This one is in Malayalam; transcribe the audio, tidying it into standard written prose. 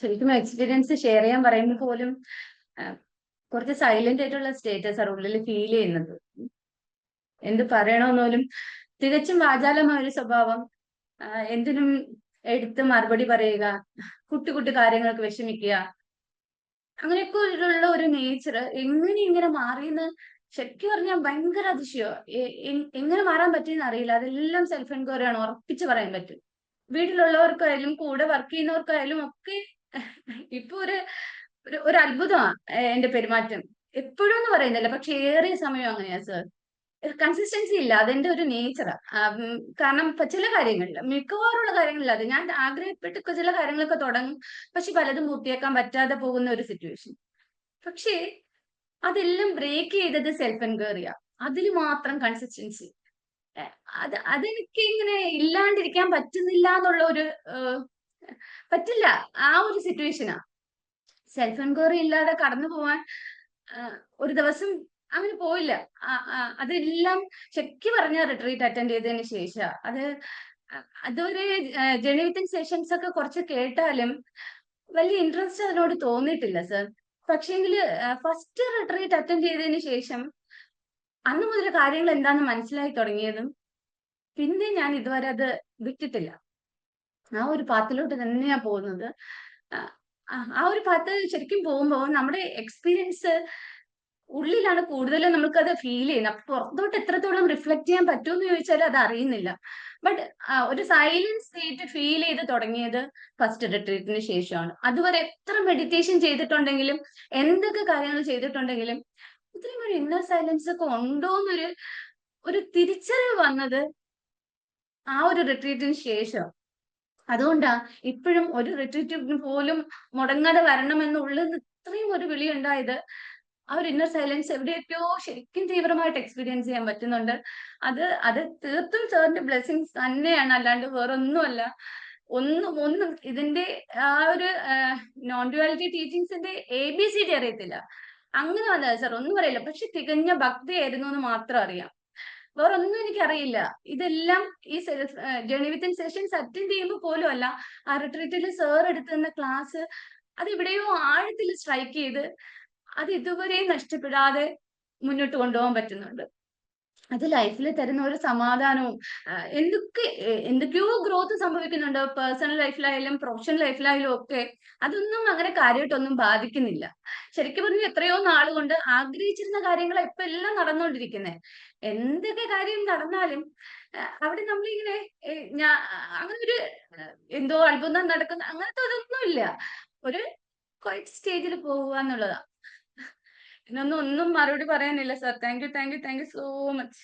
ശരിക്കും എക്സ്പീരിയൻസ് ഷെയർ ചെയ്യാൻ പറയുമ്പോൾ പോലും ആഹ് കുറച്ച് സൈലന്റ് ആയിട്ടുള്ള സ്റ്റേറ്റസ് ആണ് ഉള്ളിൽ ഫീൽ ചെയ്യുന്നത്. എന്ത് പറയണമെന്ന് പോലും തികച്ചും വാചാലമായ ഒരു സ്വഭാവം. എന്തിനും എടുത്ത് മറുപടി പറയുക, കുട്ടി കുട്ടി കാര്യങ്ങൾക്ക് വിഷമിക്കുക, അങ്ങനെയൊക്കെ ഉള്ള ഒരു നേച്ചർ എങ്ങനെ ഇങ്ങനെ മാറിയെന്ന് ശരിക്കും പറഞ്ഞാൽ ഭയങ്കര അതിശയോ. എങ്ങനെ മാറാൻ പറ്റിയെന്ന് അറിയില്ല. അതെല്ലാം സെൽഫ് എൻക്വയറി ആണ്, ഉറപ്പിച്ച് പറയാൻ പറ്റും. വീട്ടിലുള്ളവർക്കായാലും കൂടെ വർക്ക് ചെയ്യുന്നവർക്കായാലും ഒക്കെ ഇപ്പൊ ഒരു അത്ഭുതമാണ് എന്റെ പെരുമാറ്റം. എപ്പോഴും എന്ന് പറയുന്നില്ല, പക്ഷെ ഏറിയ സമയം അങ്ങനെയാ സർ. കൺസിസ്റ്റൻസി ഇല്ല, അതെന്റെ ഒരു നേച്ചറാ. കാരണം ഇപ്പൊ ചില കാര്യങ്ങളിൽ, മിക്കവാറുള്ള കാര്യങ്ങളിൽ അത് ഞാൻ ആഗ്രഹപ്പെട്ട് ചില കാര്യങ്ങളൊക്കെ തുടങ്ങും, പക്ഷെ പലതും പൂർത്തിയാക്കാൻ പറ്റാതെ പോകുന്ന ഒരു സിറ്റുവേഷൻ. പക്ഷേ അതെല്ലാം ബ്രേക്ക് ചെയ്തത് സെൽഫ് എൻക്വയറിയാ. അതിൽ മാത്രം കൺസിസ്റ്റൻസി. ഏഹ് അതെനിക്ക് ഇങ്ങനെ ഇല്ലാണ്ടിരിക്കാൻ പറ്റുന്നില്ല എന്നുള്ള ഒരു ഏഹ് പറ്റില്ല. ആ ഒരു സിറ്റുവേഷനാ. സെൽഫ് എൻക്വയറി ഇല്ലാതെ കടന്നു പോവാൻ ഒരു ദിവസം അങ്ങനെ പോയില്ല. അതെല്ലാം ശരിക്കും പറഞ്ഞ റിട്രീറ്റ് അറ്റൻഡ് ചെയ്തതിന് ശേഷാ. അതുവരെ ജേണി വിത്തിൻ സെഷൻസ് ഒക്കെ കുറച്ച് കേട്ടാലും വലിയ ഇൻട്രസ്റ്റ് അതിനോട് തോന്നിയിട്ടില്ല സർ. പക്ഷേങ്കില് ഫസ്റ്റ് റിട്രീറ്റ് അറ്റൻഡ് ചെയ്തതിന് ശേഷം അന്ന് മുതൽ കാര്യങ്ങൾ എന്താന്ന് മനസ്സിലായി തുടങ്ങിയതും പിന്നെ ഞാൻ ഇതുവരെ അത് വിട്ടിട്ടില്ല. ആ ഒരു പാത്തിലോട്ട് തന്നെയാ പോകുന്നത്. ആഹ് ആ ഒരു പാത്ത് ശരിക്കും പോകുമ്പോ നമ്മുടെ എക്സ്പീരിയൻസ് ഉള്ളിലാണ് കൂടുതലും നമുക്കത് ഫീൽ ചെയ്യുന്നത്. അപ്പൊ പുറത്തോട്ട് എത്രത്തോളം റിഫ്ലക്ട് ചെയ്യാൻ പറ്റുമെന്ന് ചോദിച്ചാൽ അത് അറിയുന്നില്ല. ബട്ട് ഒരു സൈലന്റ് സ്റ്റേറ്റ് ഫീൽ ചെയ്ത് തുടങ്ങിയത് ഫസ്റ്റ് റിട്രീറ്റിന് ശേഷമാണ്. അതുവരെ എത്ര മെഡിറ്റേഷൻ ചെയ്തിട്ടുണ്ടെങ്കിലും എന്തൊക്കെ കാര്യങ്ങൾ ചെയ്തിട്ടുണ്ടെങ്കിലും ഇത്രയും ഒരു ഇന്നർ സൈലൻസ് ഒക്കെ ഉണ്ടോന്നൊരു ഒരു തിരിച്ചറിവ് വന്നത് ആ ഒരു റിട്രീറ്റിന് ശേഷം. അതുകൊണ്ടാ ഇപ്പോഴും ഒരു റിട്രീറ്റിന് പോലും മുടങ്ങാതെ വരണമെന്നുള്ളത് ഇത്രയും ഒരു വിളി ഉണ്ടായത്. ആ ഒരു ഇന്നർ സൈലൻസ് എവിടെയൊക്കെയോ ശരിക്കും തീവ്രമായിട്ട് എക്സ്പീരിയൻസ് ചെയ്യാൻ പറ്റുന്നുണ്ട്. അത് തീർത്തും സാറിന്റെ ബ്ലെസ്സിങ്സ് തന്നെയാണ്, അല്ലാണ്ട് വേറൊന്നുമല്ല. ഒന്നും ഇതിന്റെ ആ ഒരു നോൺ ഡ്യുവാലിറ്റി ടീച്ചിങ്സിന്റെ ABCD അറിയത്തില്ല. അങ്ങനെ വന്നതാ സാർ, ഒന്നും അറിയില്ല. പക്ഷെ തികഞ്ഞ ഭക്തിയായിരുന്നു എന്ന് മാത്രം അറിയാം. വേറൊന്നും എനിക്കറിയില്ല. ഇതെല്ലാം ഈ self journey within sessions attend ചെയ്യുമ്പോൾ പോലും അല്ല, ആ റിട്രീറ്റിൽ സാർ എടുത്തു തന്ന ക്ലാസ് അതെവിടെയോ ആഴത്തിൽ സ്ട്രൈക്ക് ചെയ്ത് അത് ഇതുവരെയും നഷ്ടപ്പെടാതെ മുന്നോട്ട് കൊണ്ടുപോകാൻ പറ്റുന്നുണ്ട്. അത് ലൈഫിൽ തരുന്ന ഒരു സമാധാനവും എന്തൊക്കെയോ ഗ്രോത്ത് സംഭവിക്കുന്നുണ്ട് പേഴ്സണൽ ലൈഫിലായാലും പ്രൊഫഷണൽ ലൈഫിലായാലും ഒക്കെ. അതൊന്നും അങ്ങനെ കാര്യമായിട്ടൊന്നും ബാധിക്കുന്നില്ല. ശരിക്കും പറഞ്ഞാൽ എത്രയോ നാളുകൊണ്ട് ആഗ്രഹിച്ചിരുന്ന കാര്യങ്ങളാ ഇപ്പൊ എല്ലാം നടന്നുകൊണ്ടിരിക്കുന്നത്. എന്തൊക്കെ കാര്യം നടന്നാലും അവിടെ നമ്മളിങ്ങനെ ഞാൻ അങ്ങനെ ഒരു എന്തോ അത്ഭുതം നടക്കുന്ന അങ്ങനത്തെ അതൊന്നുമില്ല. ഒരു ക്വയറ്റ് സ്റ്റേജിൽ പോവുക എന്നുള്ളതാ. ഇതിനൊന്നും ഒന്നും മറുപടി പറയാനില്ല sir. Thank you, thank you, thank you so much.